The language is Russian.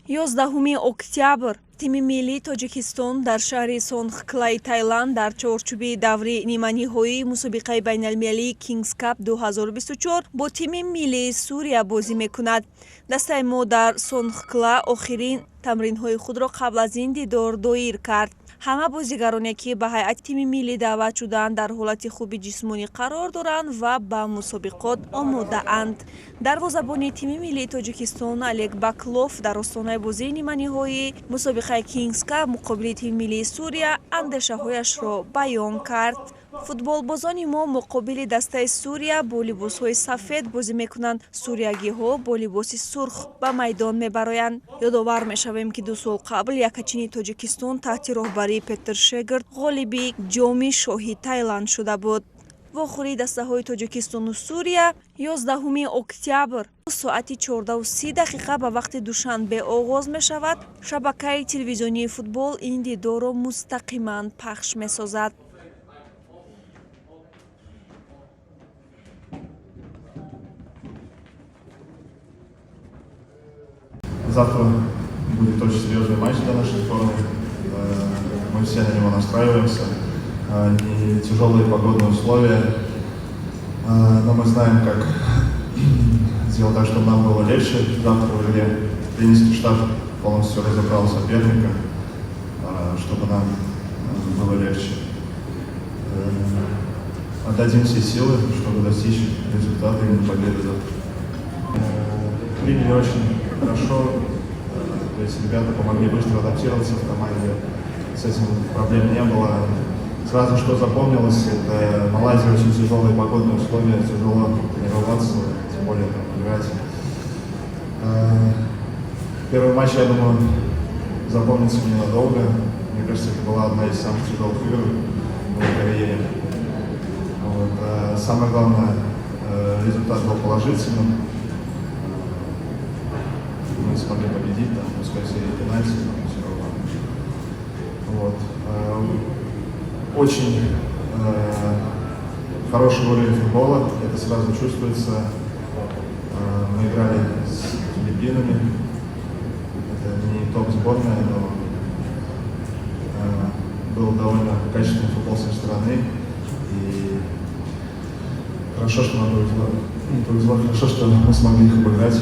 11 октябр тими миллии Тоҷикистон дар шаҳри Сонхклай, Таиланд дар чорчӯби даври ниманиҳоии мусобиқаи байналмилалии Kings Cup 2024 бо тими миллии Сурия бозӣ мекунад. Дастаи мо дар Сонхкла охирин тамринҳои худро қабл аз ин дидор доир кард. Ҳама бозигароне ки ба ҳайати тими миллӣ даъват шуданд дар ҳолати хуби ҷисмонӣ қарор доранд ва ба мусобиқот омодаанд. Дарвозабони тими миллии Тоҷикистон Олег Баклов дар остонаи бозии ниманиҳоии мусобиқаи Kings Cup муқобили тими миллии Сурия андешаҳояшро баён кард. Футболбозони мо муқобили дастаи Сурия бо либосҳои сафед бозӣ мекунанд. Суриягиҳо бо либоси сурх ба майдон мебароянд. Ёдовар мешавем ки 2 сол қабл якачини Тоҷикистон таҳти роҳбарии Петр Шегирд ғолиби ҷоми шоҳи Таиланд шуда буд. вохӯрии дастаҳои Тоҷикистону Сурия 11 октябр соати 14:30 ба вақти душанбе оғоз мешавад. Шабакаи телевизионии футбол ин дидорро мустақиман пахш месозад. Завтра будет очень серьезный матч для нашей сборной. Мы все на него настраиваемся. Не тяжелые погодные условия. Но мы знаем, как сделать так, чтобы нам было легче завтра в игре. Тренерский штаб полностью разобрал соперника, чтобы нам было легче. Отдадим все силы, чтобы достичь результата и победы завтра. Приняли очень хорошо, то есть ребята помогли быстро адаптироваться в команде, с этим проблем не было. Сразу что запомнилось, это Малайзия, очень тяжелые погодные условия, тяжело тренироваться, тем более там играть. Первый матч, я думаю, запомнится мне надолго. Мне кажется, это была одна из самых тяжелых игр в моей карьере. Вот. Самое главное, результат был положительным. Мы смогли победить, там, пускай серии пенальти, но все равно. Вот. Очень хороший уровень футбола, это сразу чувствуется. Мы играли с Филиппинами, это не топ-сборная, но был довольно качественный футбол с их стороны. И хорошо, что нам повезло, хорошо, что мы смогли их обыграть.